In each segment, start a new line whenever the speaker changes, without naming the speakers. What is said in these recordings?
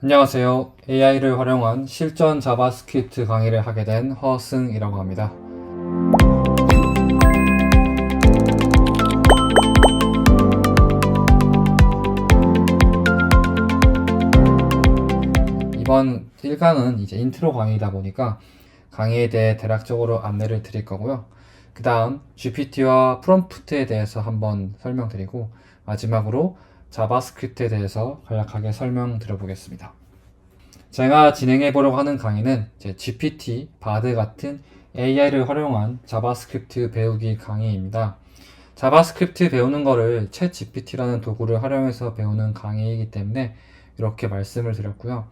안녕하세요. AI를 활용한 실전 자바스크립트 강의를 하게 된 허승이라고 합니다. 이번 1강은 이제 인트로 강의이다 보니까 강의에 대해 대략적으로 안내를 드릴 거고요. 그 다음 GPT와 프롬프트에 대해서 한번 설명드리고 마지막으로 자바스크립트에 대해서 간략하게 설명드려 보겠습니다. 제가 진행해 보려고 하는 강의는 이제 GPT, 바드 같은 AI를 활용한 자바스크립트 배우기 강의입니다. 자바스크립트 배우는 거를 챗 GPT라는 도구를 활용해서 배우는 강의이기 때문에 이렇게 말씀을 드렸고요.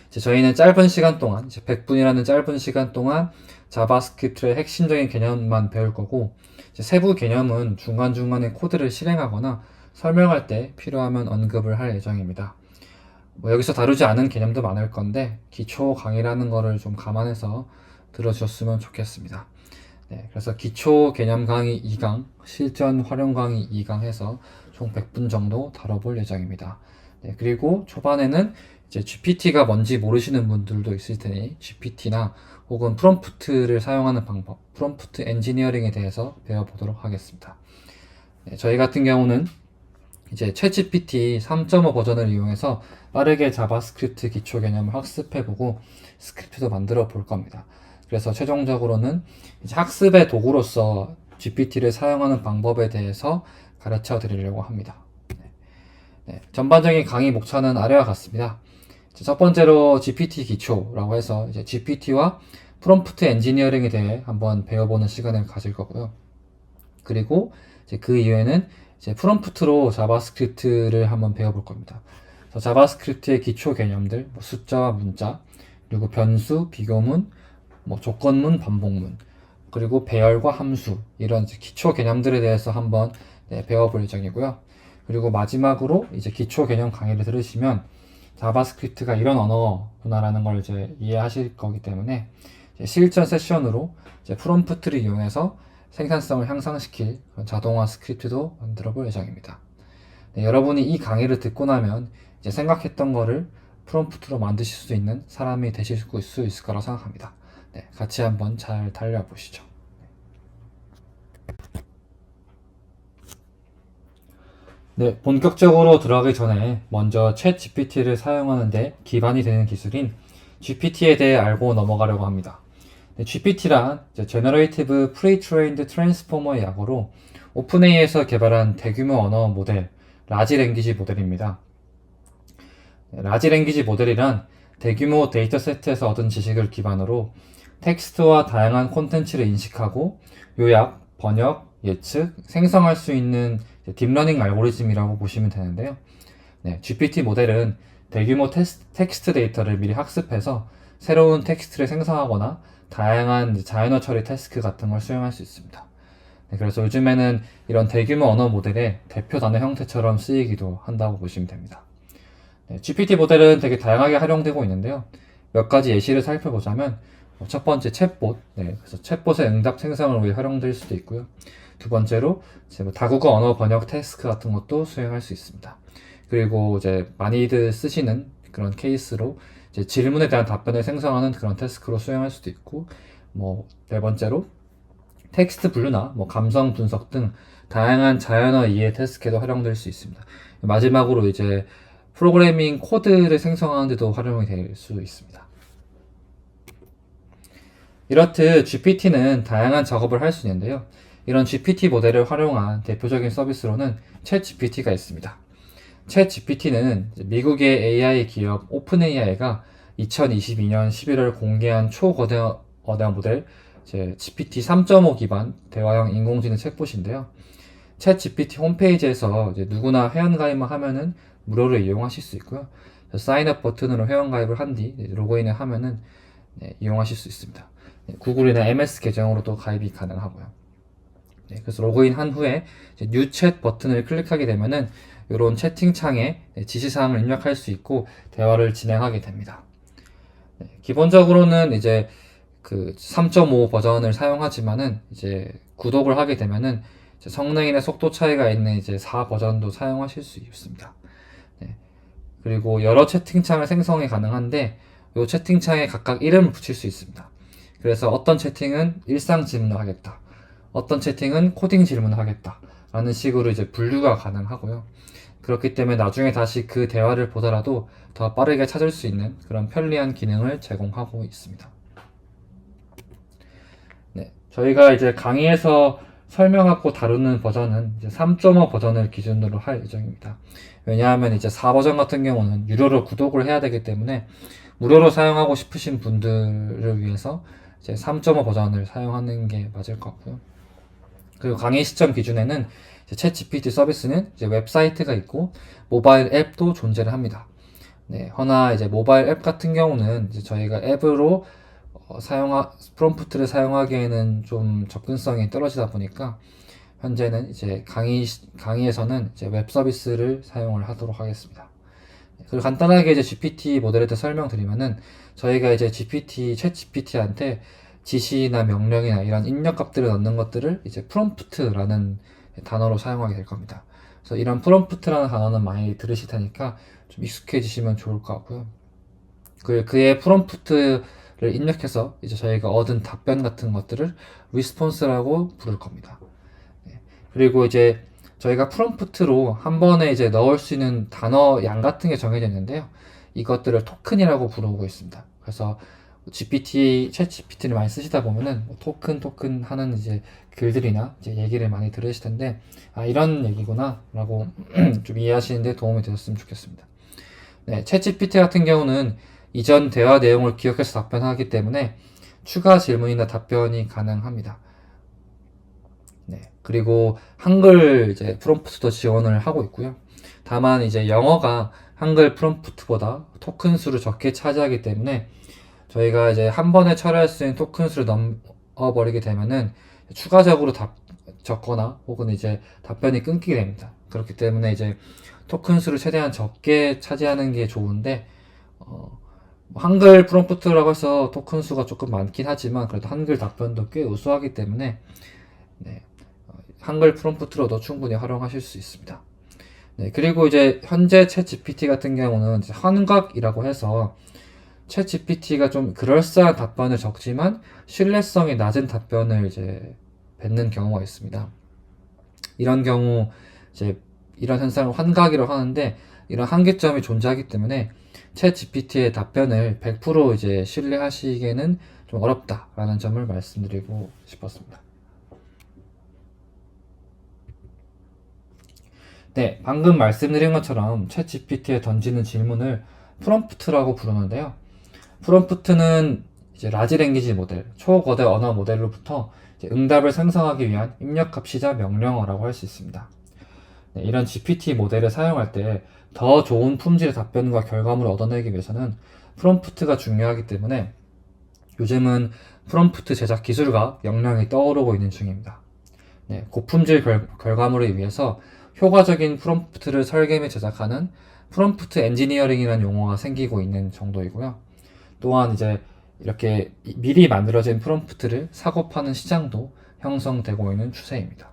이제 저희는 짧은 시간 동안, 이제 100분이라는 짧은 시간 동안 자바스크립트의 핵심적인 개념만 배울 거고, 이제 세부 개념은 중간중간에 코드를 실행하거나 설명할 때 필요하면 언급을 할 예정입니다. 여기서 다루지 않은 개념도 많을 건데 기초 강의라는 거를 좀 감안해서 들어주셨으면 좋겠습니다. 네, 그래서 기초 개념 강의 2강, 실전 활용 강의 2강 해서 총 100분 정도 다뤄볼 예정입니다. 네, 그리고 초반에는 이제 GPT가 뭔지 모르시는 분들도 있을 테니 GPT나 혹은 프롬프트를 사용하는 방법, 프롬프트 엔지니어링에 대해서 배워보도록 하겠습니다. 네, 저희 같은 경우는 이제 챗GPT 3.5 버전을 이용해서 빠르게 자바스크립트 기초 개념을 학습해보고 스크립트도 만들어 볼 겁니다. 그래서 최종적으로는 이제 학습의 도구로서 GPT를 사용하는 방법에 대해서 가르쳐 드리려고 합니다. 네, 전반적인 강의 목차는 아래와 같습니다. 첫 번째로 GPT 기초라고 해서 이제 GPT와 프롬프트 엔지니어링에 대해 한번 배워보는 시간을 가질 거고요. 그리고 이제 그 이후에는 이제 프롬프트로 자바스크립트를 한번 배워볼 겁니다. 그래서 자바스크립트의 기초 개념들, 뭐 숫자와 문자, 그리고 변수, 비교문, 뭐 조건문, 반복문, 그리고 배열과 함수 이런 기초 개념들에 대해서 한번 배워볼 예정이고요. 그리고 마지막으로 이제 기초 개념 강의를 들으시면 자바스크립트가 이런 언어구나라는 걸 이제 이해하실 거기 때문에 이제 실전 세션으로 이제 프롬프트를 이용해서 생산성을 향상시킬 그런 자동화 스크립트도 만들어 볼 예정입니다. 네, 여러분이 이 강의를 듣고 나면 이제 생각했던 거를 프롬프트로 만드실 수 있는 사람이 되실 수 있을 거라고 생각합니다. 네, 같이 한번 잘 달려보시죠. 네, 본격적으로 들어가기 전에 먼저 챗 GPT를 사용하는데 기반이 되는 기술인 GPT에 대해 알고 넘어가려고 합니다. GPT란 Generative Pre-trained Transformer 약어로 오픈AI에서 개발한 대규모 언어 모델, 라지 랭귀지 모델입니다. 라지 랭귀지 모델이란 대규모 데이터 세트에서 얻은 지식을 기반으로 텍스트와 다양한 콘텐츠를 인식하고 요약, 번역, 예측, 생성할 수 있는 딥러닝 알고리즘이라고 보시면 되는데요. 네, GPT 모델은 대규모 텍스트 데이터를 미리 학습해서 새로운 텍스트를 생성하거나 다양한 자연어 처리 태스크 같은 걸 수행할 수 있습니다. 네, 그래서 요즘에는 이런 대규모 언어 모델의 대표 단어 형태처럼 쓰이기도 한다고 보시면 됩니다. 네, GPT 모델은 되게 다양하게 활용되고 있는데요. 몇 가지 예시를 살펴보자면 첫 번째 챗봇, 네, 그래서 챗봇의 응답 생성을 위해 활용될 수도 있고요. 두 번째로 이제 다국어 언어 번역 태스크 같은 것도 수행할 수 있습니다. 그리고 이제 많이들 쓰시는 그런 케이스로 이제 질문에 대한 답변을 생성하는 그런 태스크로 수행할 수도 있고, 뭐 네 번째로 텍스트 분류나 뭐 감성 분석 등 다양한 자연어 이해 태스크에도 활용될 수 있습니다. 마지막으로 이제 프로그래밍 코드를 생성하는 데도 활용이 될 수 있습니다. 이렇듯 GPT는 다양한 작업을 할 수 있는데요. 이런 GPT 모델을 활용한 대표적인 서비스로는 챗 GPT가 있습니다. 챗 GPT는 미국의 AI 기업 오픈AI가 2022년 11월 공개한 초거대어 모델 GPT 3.5 기반 대화형 인공지능 챗봇인데요. 챗 GPT 홈페이지에서 누구나 회원가입만 하면은 무료로 이용하실 수 있고요. 사인업 버튼으로 회원가입을 한 뒤 로그인을 하면은 이용하실 수 있습니다. 구글이나 MS 계정으로도 가입이 가능하고요. 그래서 로그인 한 후에 뉴 챗 버튼을 클릭하게 되면은 이런 채팅창에 지시사항을 입력할 수 있고 대화를 진행하게 됩니다. 기본적으로는 이제 그 3.5 버전을 사용하지만은 이제 구독을 하게 되면은 성능이나 속도 차이가 있는 이제 4 버전도 사용하실 수 있습니다. 그리고 여러 채팅창을 생성이 가능한데 이 채팅창에 각각 이름을 붙일 수 있습니다. 그래서 어떤 채팅은 일상 질문을 하겠다, 어떤 채팅은 코딩 질문을 하겠다 라는 식으로 이제 분류가 가능하고요. 그렇기 때문에 나중에 다시 그 대화를 보더라도 더 빠르게 찾을 수 있는 그런 편리한 기능을 제공하고 있습니다. 네, 저희가 이제 강의에서 설명하고 다루는 버전은 이제 3.5 버전을 기준으로 할 예정입니다. 왜냐하면 이제 4버전 같은 경우는 유료로 구독을 해야 되기 때문에 무료로 사용하고 싶으신 분들을 위해서 이제 3.5 버전을 사용하는 게 맞을 것 같고요. 그리고 강의 시점 기준에는 챗 GPT 서비스는 이제 웹사이트가 있고 모바일 앱도 존재를 합니다. 네, 허나 이제 모바일 앱 같은 경우는 이제 저희가 앱으로 프롬프트를 사용하기에는 좀 접근성이 떨어지다 보니까 현재는 이제 강의에서는 이제 웹 서비스를 사용을 하도록 하겠습니다. 그리고 간단하게 이제 GPT 모델에 대해 설명드리면은 저희가 이제 챗 GPT한테 지시나 명령이나 이런 입력값들을 넣는 것들을 이제 프롬프트라는 단어로 사용하게 될 겁니다. 그래서 이런 프롬프트라는 단어는 많이 들으실 테니까 좀 익숙해지시면 좋을 것 같고요. 그의 프롬프트를 입력해서 이제 저희가 얻은 답변 같은 것들을 리스폰스라고 부를 겁니다. 네. 그리고 이제 저희가 프롬프트로 한 번에 이제 넣을 수 있는 단어 양 같은 게 정해져 있는데요. 이것들을 토큰이라고 부르고 있습니다. 그래서 챗 GPT를 많이 쓰시다 보면은 토큰 하는 이제 글들이나 이제 얘기를 많이 들으실 텐데, 아, 이런 얘기구나 라고 좀 이해하시는데 도움이 되셨으면 좋겠습니다. 네, 챗 GPT 같은 경우는 이전 대화 내용을 기억해서 답변하기 때문에 추가 질문이나 답변이 가능합니다. 네, 그리고 한글 이제 프롬프트도 지원을 하고 있고요. 다만 이제 영어가 한글 프롬프트보다 토큰 수를 적게 차지하기 때문에 저희가 이제 한 번에 처리할 수 있는 토큰 수를 넘어버리게 되면은 추가적으로 적거나 혹은 이제 답변이 끊기게 됩니다. 그렇기 때문에 이제 토큰 수를 최대한 적게 차지하는 게 좋은데, 한글 프롬프트라고 해서 토큰 수가 조금 많긴 하지만 그래도 한글 답변도 꽤 우수하기 때문에 네, 한글 프롬프트로도 충분히 활용하실 수 있습니다. 네, 그리고 이제 현재 챗 GPT 같은 경우는 이제 환각이라고 해서 챗 GPT가 좀 그럴싸한 답변을 적지만 신뢰성이 낮은 답변을 이제 뱉는 경우가 있습니다. 이런 경우 이제 이런 현상을 환각이라고 하는데, 이런 한계점이 존재하기 때문에 챗 GPT의 답변을 100% 이제 신뢰하시기에는 좀 어렵다라는 점을 말씀드리고 싶었습니다. 네, 방금 말씀드린 것처럼 챗 GPT에 던지는 질문을 프롬프트라고 부르는데요. 프롬프트는 이제 라지 랭귀지 모델, 초거대 언어 모델로부터 이제 응답을 생성하기 위한 입력값이자 명령어라고 할 수 있습니다. 네, 이런 GPT 모델을 사용할 때 더 좋은 품질의 답변과 결과물을 얻어내기 위해서는 프롬프트가 중요하기 때문에 요즘은 프롬프트 제작 기술과 역량이 떠오르고 있는 중입니다. 네, 고품질 결과물을 위해서 효과적인 프롬프트를 설계 및 제작하는 프롬프트 엔지니어링이라는 용어가 생기고 있는 정도이고요. 또한 이제 이렇게 미리 만들어진 프롬프트를 사고 파는 시장도 형성되고 있는 추세입니다.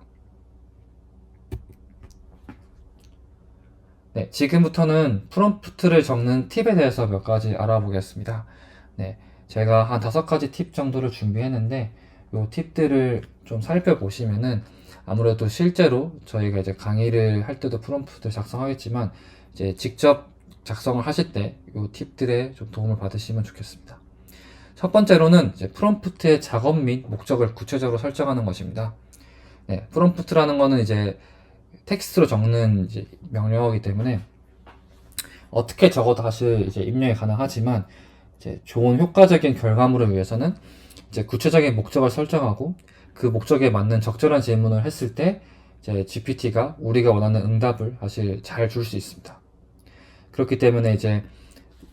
네, 지금부터는 프롬프트를 적는 팁에 대해서 몇 가지 알아보겠습니다. 네, 제가 한 5가지 팁 정도를 준비했는데 이 팁들을 좀 살펴보시면은 아무래도 실제로 저희가 이제 강의를 할 때도 프롬프트를 작성하겠지만 이제 직접 작성을 하실 때 이 팁들에 좀 도움을 받으시면 좋겠습니다. 첫 번째로는 이제 프롬프트의 작업 및 목적을 구체적으로 설정하는 것입니다. 네, 프롬프트라는 거는 이제 텍스트로 적는 이제 명령어이기 때문에 어떻게 적어도 사실 이제 입력이 가능하지만 이제 좋은 효과적인 결과물을 위해서는 이제 구체적인 목적을 설정하고 그 목적에 맞는 적절한 질문을 했을 때 이제 GPT가 우리가 원하는 응답을 사실 잘 줄 수 있습니다. 그렇기 때문에 이제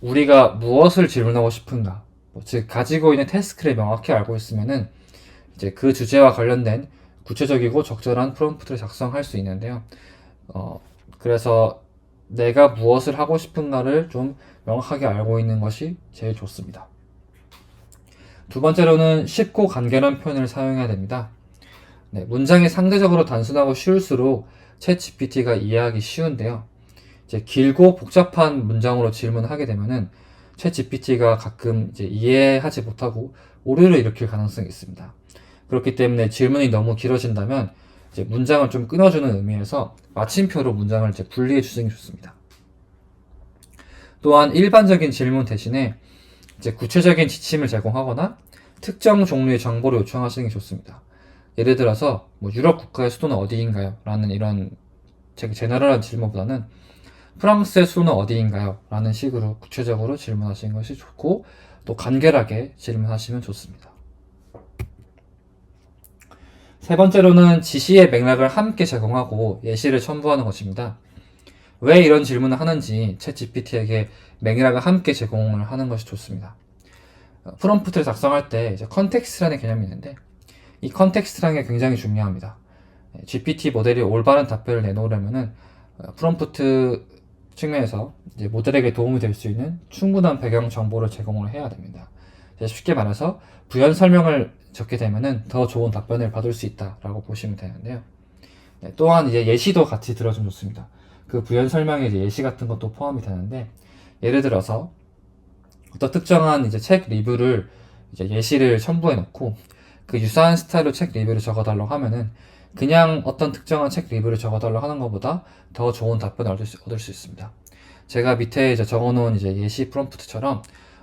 우리가 무엇을 질문하고 싶은가, 즉 가지고 있는 태스크를 명확히 알고 있으면은 이제 그 주제와 관련된 구체적이고 적절한 프롬프트를 작성할 수 있는데요. 그래서 내가 무엇을 하고 싶은가를 좀 명확하게 알고 있는 것이 제일 좋습니다. 두 번째로는 쉽고 간결한 표현을 사용해야 됩니다. 네, 문장이 상대적으로 단순하고 쉬울수록 챗 GPT가 이해하기 쉬운데요. 이제 길고 복잡한 문장으로 질문을 하게 되면은 챗 GPT가 가끔 이제 이해하지 못하고 오류를 일으킬 가능성이 있습니다. 그렇기 때문에 질문이 너무 길어진다면 이제 문장을 좀 끊어주는 의미에서 마침표로 문장을 이제 분리해 주시는 게 좋습니다. 또한 일반적인 질문 대신에 이제 구체적인 지침을 제공하거나 특정 종류의 정보를 요청하시는 게 좋습니다. 예를 들어서 뭐 유럽 국가의 수도는 어디인가요? 라는 이런 제너럴한 질문보다는 프랑스의 수도는 어디인가요? 라는 식으로 구체적으로 질문하시는 것이 좋고 또 간결하게 질문하시면 좋습니다. 세 번째로는 지시의 맥락을 함께 제공하고 예시를 첨부하는 것입니다. 왜 이런 질문을 하는지 챗 GPT에게 맥락을 함께 제공을 하는 것이 좋습니다. 프롬프트를 작성할 때 이제 컨텍스트라는 개념이 있는데 이 컨텍스트라는 게 굉장히 중요합니다. GPT 모델이 올바른 답변을 내놓으려면은 프롬프트 측면에서 이제 모델에게 도움이 될 수 있는 충분한 배경 정보를 제공을 해야 됩니다. 쉽게 말해서 부연 설명을 적게 되면은 더 좋은 답변을 받을 수 있다라고 보시면 되는데요. 또한 이제 예시도 같이 들어주면 좋습니다. 그 부연 설명에 이제 예시 같은 것도 포함이 되는데 예를 들어서 어떤 특정한 이제 책 리뷰를 이제 예시를 첨부해 놓고 그 유사한 스타일로 책 리뷰를 적어달라고 하면은 그냥 어떤 특정한 책 리뷰를 적어달라고 하는 것보다 더 좋은 답변을 얻을 수 있습니다. 제가 밑에 이제 적어놓은 이제 예시 프롬프트처럼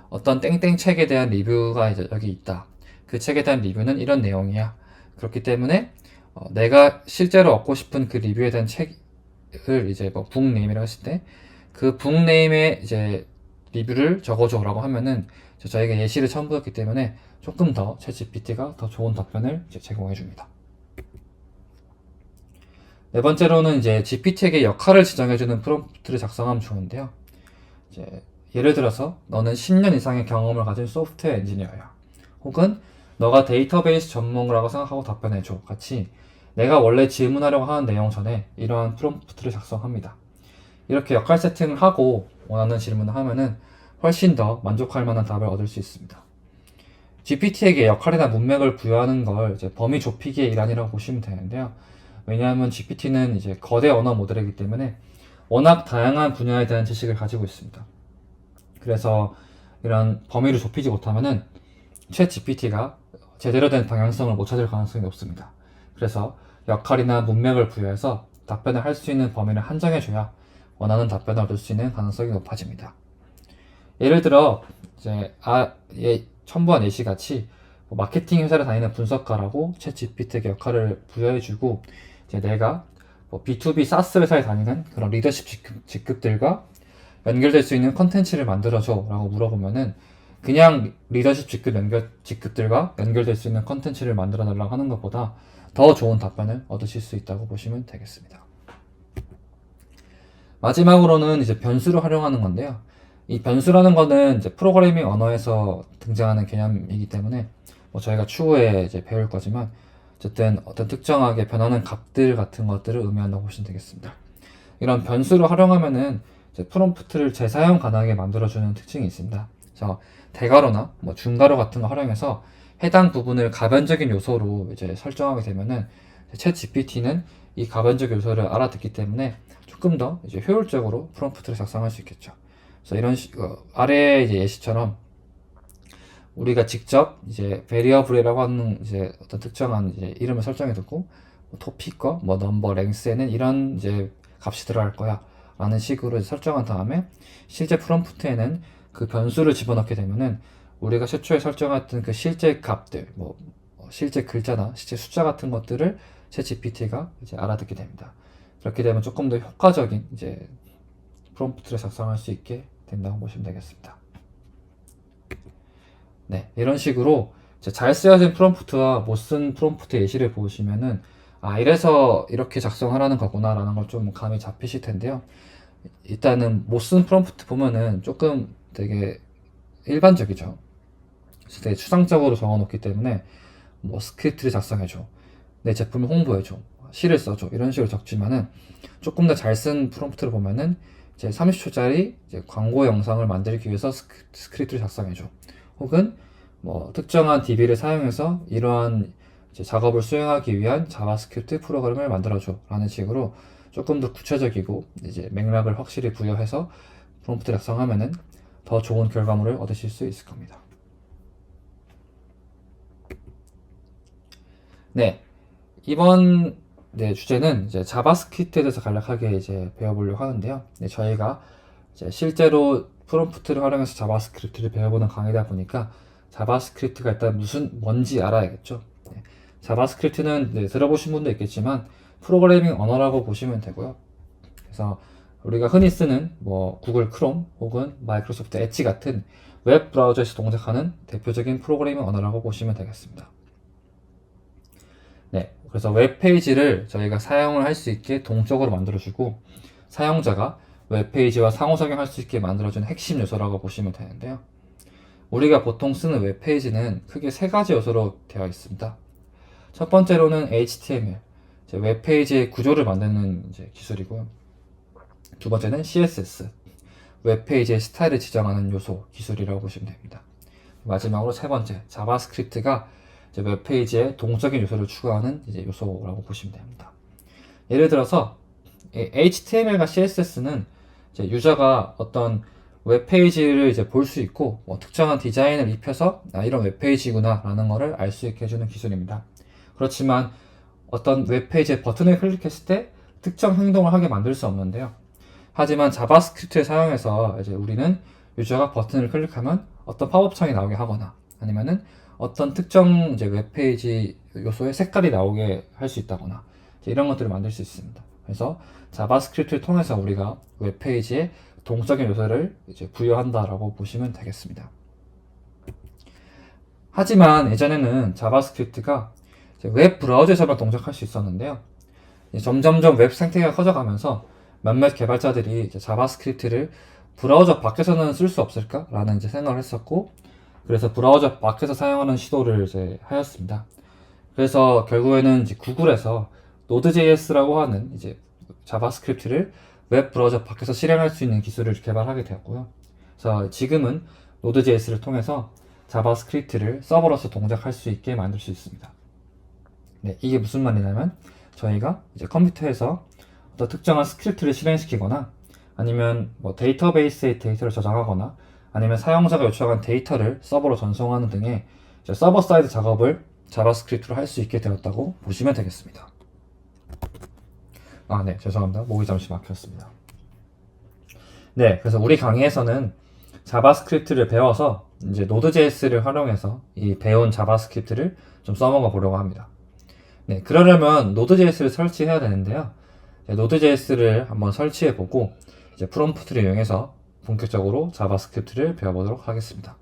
어떤 땡땡 책에 대한 리뷰가 이제 여기 있다. 그 책에 대한 리뷰는 이런 내용이야. 그렇기 때문에 내가 실제로 얻고 싶은 그 리뷰에 대한 책을 이제 뭐 북네임이라고 했을 때 그 북네임의 이제 리뷰를 적어줘라고 하면은 저희가 예시를 첨부했기 때문에 조금 더 챗GPT가 더 좋은 답변을 이제 제공해 줍니다. 네 번째로는 이제 GPT에게 역할을 지정해주는 프롬프트를 작성하면 좋은데요. 이제 예를 들어서 너는 10년 이상의 경험을 가진 소프트웨어 엔지니어야. 혹은 너가 데이터베이스 전문가라고 생각하고 답변해줘. 같이 내가 원래 질문하려고 하는 내용 전에 이러한 프롬프트를 작성합니다. 이렇게 역할 세팅을 하고 원하는 질문을 하면은 훨씬 더 만족할 만한 답을 얻을 수 있습니다. GPT에게 역할이나 문맥을 부여하는 걸 이제 범위 좁히기의 일환이라고 보시면 되는데요. 왜냐하면 GPT는 이제 거대 언어 모델이기 때문에 워낙 다양한 분야에 대한 지식을 가지고 있습니다. 그래서 이런 범위를 좁히지 못하면은 챗 GPT가 제대로 된 방향성을 못 찾을 가능성이 높습니다. 그래서 역할이나 문맥을 부여해서 답변을 할 수 있는 범위를 한정해줘야 원하는 답변을 얻을 수 있는 가능성이 높아집니다. 예를 들어 이제 첨부한 예시 같이 마케팅 회사를 다니는 분석가라고 챗 GPT에게 역할을 부여해주고 이제 내가 B2B SaaS 회사에 다니는 그런 리더십 직급들과 연결될 수 있는 컨텐츠를 만들어줘 라고 물어보면은 그냥 리더십 직급들과 연결될 수 있는 컨텐츠를 만들어 달라고 하는 것보다 더 좋은 답변을 얻으실 수 있다고 보시면 되겠습니다. 마지막으로는 이제 변수를 활용하는 건데요. 이 변수라는 거는 이제 프로그래밍 언어에서 등장하는 개념이기 때문에 저희가 추후에 이제 배울 거지만 어쨌든 어떤 특정하게 변하는 값들 같은 것들을 의미한다고 보시면 되겠습니다. 이런 변수를 활용하면은 이제 프롬프트를 재사용 가능하게 만들어주는 특징이 있습니다. 그래서 대괄호나 중괄호 같은 거 활용해서 해당 부분을 가변적인 요소로 이제 설정하게 되면은 챗 GPT는 이 가변적 요소를 알아듣기 때문에 조금 더 이제 효율적으로 프롬프트를 작성할 수 있겠죠. 그래서 이런 아래 이제 예시처럼 우리가 직접 이제 variable이라고 하는 이제 어떤 특정한 이제 이름을 설정해 두고 토픽과 넘버, 랭스에는 이런 이제 값이 들어갈 거야 라는 식으로 설정한 다음에 실제 프롬프트에는 그 변수를 집어넣게 되면은 우리가 최초에 설정했던 그 실제 값들 실제 글자나 실제 숫자 같은 것들을 챗 GPT가 이제 알아듣게 됩니다. 그렇게 되면 조금 더 효과적인 이제 프롬프트를 작성할 수 있게 된다고 보시면 되겠습니다. 네, 이런 식으로 잘 쓰여진 프롬프트와 못 쓴 프롬프트 예시를 보시면은 이래서 이렇게 작성하라는 거구나 라는 걸 좀 감이 잡히실 텐데요. 일단은 못 쓴 프롬프트 보면은 조금 되게 일반적이죠. 되게 추상적으로 적어놓기 때문에 스크립트를 작성해줘, 내 제품을 홍보해줘, 시를 써줘 이런 식으로 적지만은 조금 더 잘 쓴 프롬프트를 보면은 이제 30초짜리 이제 광고 영상을 만들기 위해서 스크립트를 작성해줘, 혹은 특정한 DB를 사용해서 이러한 이제 작업을 수행하기 위한 자바스크립트 프로그램을 만들어줘 라는 식으로 조금 더 구체적이고 이제 맥락을 확실히 부여해서 프롬프트 작성하면은 더 좋은 결과물을 얻으실 수 있을 겁니다. 네, 이번 주제는 이제 자바스크립트에 대해서 간략하게 이제 배워보려고 하는데요. 저희가 이제 실제로 프롬프트를 활용해서 자바스크립트를 배워보는 강의다 보니까 자바스크립트가 일단 뭔지 알아야겠죠. 자바스크립트는 들어보신 분도 있겠지만 프로그래밍 언어라고 보시면 되고요. 그래서 우리가 흔히 쓰는 뭐 구글 크롬 혹은 마이크로소프트 엣지 같은 웹 브라우저에서 동작하는 대표적인 프로그래밍 언어라고 보시면 되겠습니다. 네, 그래서 웹페이지를 저희가 사용을 할 수 있게 동적으로 만들어주고 사용자가 웹페이지와 상호작용할 수 있게 만들어주는 핵심 요소라고 보시면 되는데요. 우리가 보통 쓰는 웹페이지는 크게 세 가지 요소로 되어 있습니다. 첫 번째로는 HTML, 웹페이지의 구조를 만드는 기술이고요. 두 번째는 CSS, 웹페이지의 스타일을 지정하는 요소, 기술이라고 보시면 됩니다. 마지막으로 세 번째, 자바스크립트가 웹페이지에 동적인 요소를 추가하는 요소라고 보시면 됩니다. 예를 들어서 HTML과 CSS는 유저가 어떤 웹페이지를 볼 수 있고 특정한 디자인을 입혀서 이런 웹페이지구나 라는 것을 알 수 있게 해주는 기술입니다. 그렇지만 어떤 웹페이지에 버튼을 클릭했을 때 특정 행동을 하게 만들 수 없는데요. 하지만 자바스크립트를 사용해서 우리는 유저가 버튼을 클릭하면 어떤 팝업 창이 나오게 하거나 아니면은 어떤 특정 웹페이지 요소의 색깔이 나오게 할 수 있다거나 이런 것들을 만들 수 있습니다. 그래서 자바스크립트를 통해서 우리가 웹페이지에 동적인 요소를 부여한다라고 보시면 되겠습니다. 하지만 예전에는 자바스크립트가 웹 브라우저에서만 동작할 수 있었는데요. 점점점 웹 생태계가 커져가면서 몇몇 개발자들이 자바스크립트를 브라우저 밖에서는 쓸 수 없을까라는 생각을 했었고, 그래서 브라우저 밖에서 사용하는 시도를 하였습니다. 그래서 결국에는 구글에서 Node.js라고 하는 자바스크립트를 웹 브라우저 밖에서 실행할 수 있는 기술을 개발하게 되었고요. 그래서 지금은 Node.js를 통해서 자바스크립트를 서버로서 동작할 수 있게 만들 수 있습니다. 네, 이게 무슨 말이냐면 저희가 컴퓨터에서 어떤 특정한 스크립트를 실행시키거나 아니면 데이터베이스에 데이터를 저장하거나 아니면 사용자가 요청한 데이터를 서버로 전송하는 등의 서버 사이드 작업을 자바스크립트로 할 수 있게 되었다고 보시면 되겠습니다. 네, 죄송합니다. 목이 잠시 막혔습니다. 네, 그래서 우리 강의에서는 자바스크립트를 배워서 Node.js를 활용해서 이 배운 자바스크립트를 좀 써먹어 보려고 합니다. 네, 그러려면 Node.js를 설치해야 되는데요. Node.js를 한번 설치해보고 프롬프트를 이용해서 본격적으로 자바스크립트를 배워보도록 하겠습니다.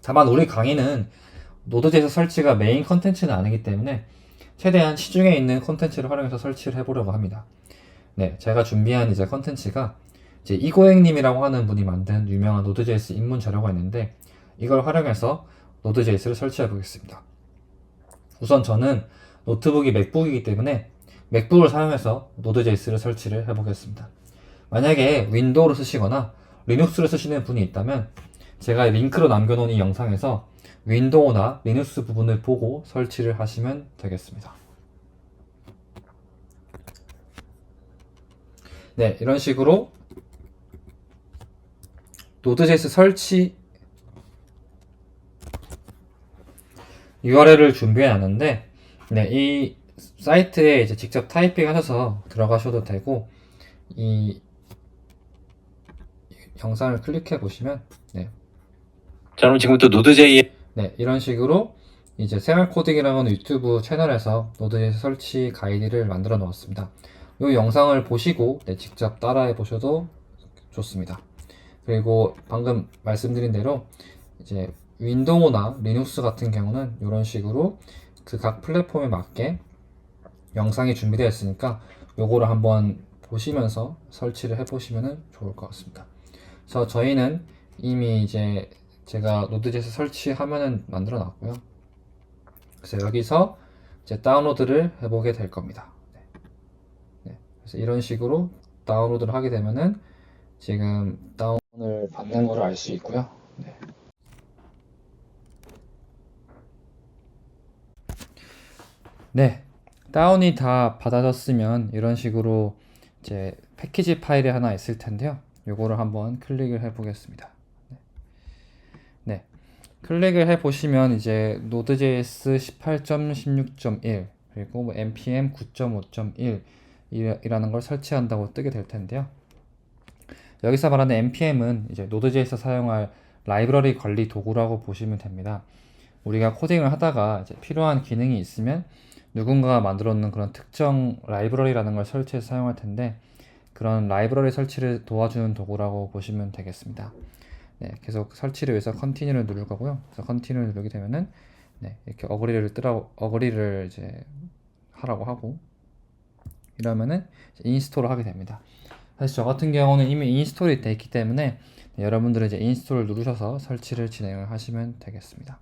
다만 우리 강의는 Node.js 설치가 메인 컨텐츠는 아니기 때문에 최대한 시중에 있는 컨텐츠를 활용해서 설치를 해보려고 합니다. 네, 제가 준비한 컨텐츠가 이고행님이라고 하는 분이 만든 유명한 Node.js 입문 자료가 있는데 이걸 활용해서 Node.js를 설치해 보겠습니다. 우선 저는 노트북이 맥북이기 때문에 맥북을 사용해서 Node.js를 설치를 해보겠습니다. 만약에 윈도우를 쓰시거나 리눅스를 쓰시는 분이 있다면 제가 링크로 남겨놓은 이 영상에서 윈도우나 리눅스 부분을 보고 설치를 하시면 되겠습니다. 네, 이런 식으로 Node.js 설치 URL을 준비해 놨는데 네, 이 사이트에 직접 타이핑 하셔서 들어가셔도 되고 이 영상을 클릭해 보시면 네.
자, 그럼 지금부터 Node.js
네, 이런 식으로 생활 코딩이라는 유튜브 채널에서 Node.js 설치 가이드를 만들어 놓았습니다. 이 영상을 보시고 직접 따라해 보셔도 좋습니다. 그리고 방금 말씀드린 대로 윈도우나 리눅스 같은 경우는 이런 식으로 그 각 플랫폼에 맞게 영상이 준비되어 있으니까 요거를 한번 보시면서 설치를 해 보시면 좋을 것 같습니다. 그래서 저희는 이미 제가 Node.js 설치 화면을 만들어 놨고요. 그래서 여기서 다운로드를 해보게 될 겁니다. 네. 그래서 이런 식으로 다운로드를 하게 되면은 지금 다운을 받는 걸 알 수 있고요. 네. 네. 다운이 다 받아졌으면 이런 식으로 이제 패키지 파일이 하나 있을 텐데요. 요거를 한번 클릭을 해 보겠습니다. 네. 클릭을 해 보시면 이제 Node.js 18.16.1 그리고 뭐 npm 9.5.1 이라는 걸 설치한다고 뜨게 될 텐데요. 여기서 말하는 npm은 이제 Node.js에서 사용할 라이브러리 관리 도구라고 보시면 됩니다. 우리가 코딩을 하다가 이제 필요한 기능이 있으면 누군가가 만들어 놓은 그런 특정 라이브러리라는 걸 설치해서 사용할 텐데, 그런 라이브러리 설치를 도와주는 도구라고 보시면 되겠습니다. 네, 계속 설치를 위해서 컨티뉴를 누를 거고요. 그래서 컨티뉴를 누르게 되면은 네, 이렇게 어그리를 이제 하라고 하고, 이러면은 인스톨을 하게 됩니다. 사실 저 같은 경우는 이미 인스톨이 되어 있기 때문에 여러분들은 이제 인스톨을 누르셔서 설치를 진행을 하시면 되겠습니다.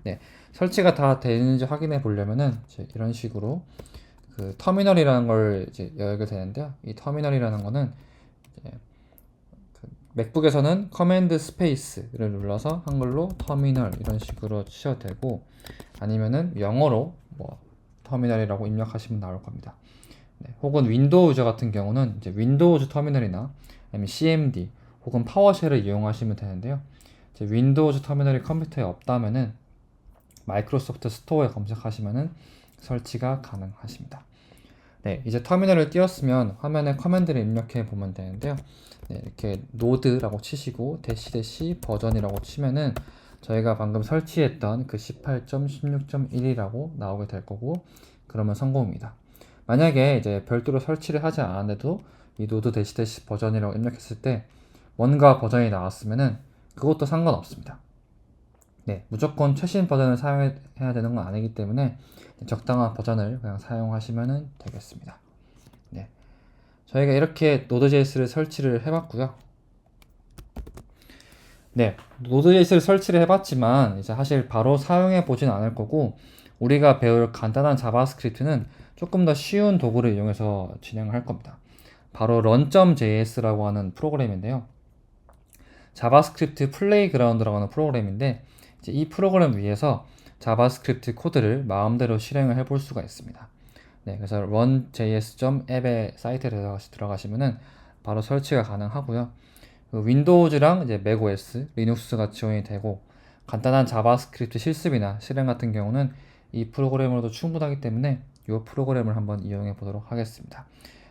네, 설치가 다 되는지 확인해 보려면은 이제 이런 식으로 그 터미널이라는 걸 이제 열게 되는데요. 이 터미널이라는 거는 이제 그 맥북에서는 커맨드 스페이스를 눌러서 한글로 터미널 이런 식으로 치셔도 되고, 아니면은 영어로 뭐 터미널이라고 입력하시면 나올 겁니다. 네, 혹은 윈도우 유저 같은 경우는 이제 윈도우즈 터미널이나 아니면 CMD 혹은 파워쉘을 이용하시면 되는데요. 이제 윈도우즈 터미널이 컴퓨터에 없다면은 마이크로소프트 스토어에 검색하시면은 설치가 가능하십니다. 네, 이제 터미널을 띄웠으면 화면에 커맨드를 입력해 보면 되는데요. 네, 이렇게 노드라고 치시고 대시 버전이라고 치면은 저희가 방금 설치했던 그 18.16.1이라고 나오게 될 거고, 그러면 성공입니다. 만약에 이제 별도로 설치를 하지 않았는데도 이 노드 대시 버전이라고 입력했을 때 뭔가 버전이 나왔으면은 그것도 상관없습니다. 네, 무조건 최신 버전을 사용해야 되는 건 아니기 때문에 적당한 버전을 그냥 사용하시면 되겠습니다. 네, 저희가 이렇게 Node.js를 설치를 해봤고요. 네, Node.js를 설치를 해봤지만 이제 사실 바로 사용해 보진 않을 거고, 우리가 배울 간단한 자바스크립트는 조금 더 쉬운 도구를 이용해서 진행을 할 겁니다. 바로 run.js라고 하는 프로그램인데요. 자바스크립트 플레이그라운드라고 하는 프로그램인데, 이제 이 프로그램 위에서 자바스크립트 코드를 마음대로 실행을 해볼 수가 있습니다. 네, 그래서 run.js.app의 사이트에 들어가시면은 바로 설치가 가능하고요. 그 윈도우즈랑 이제 macOS, 리눅스가 지원이 되고, 간단한 자바스크립트 실습이나 실행 같은 경우는 이 프로그램으로도 충분하기 때문에 이 프로그램을 한번 이용해 보도록 하겠습니다.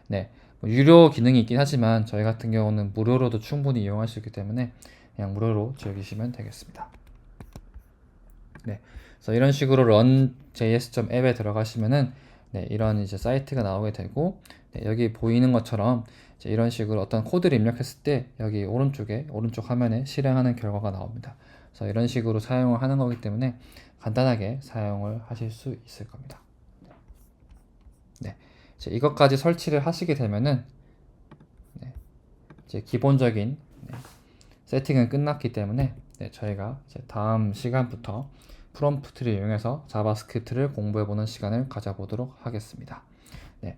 네, 뭐 유료 기능이 있긴 하지만 저희 같은 경우는 무료로도 충분히 이용할 수 있기 때문에 그냥 무료로 즐기시면 되겠습니다. 네, 그래서 이런 식으로 run.js.app에 들어가시면은 네, 이런 이제 사이트가 나오게 되고, 네, 여기 보이는 것처럼 이제 이런 식으로 어떤 코드를 입력했을 때 여기 오른쪽 화면에 실행하는 결과가 나옵니다. 그래서 이런 식으로 사용을 하는 거기 때문에 간단하게 사용을 하실 수 있을 겁니다. 네, 이제 이것까지 설치를 하시게 되면은 네, 이제 기본적인 세팅은 끝났기 때문에 저희가 이제 다음 시간부터 프롬프트를 이용해서 자바스크립트를 공부해보는 시간을 가져보도록 하겠습니다. 네,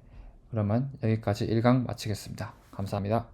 그러면 여기까지 1강 마치겠습니다. 감사합니다.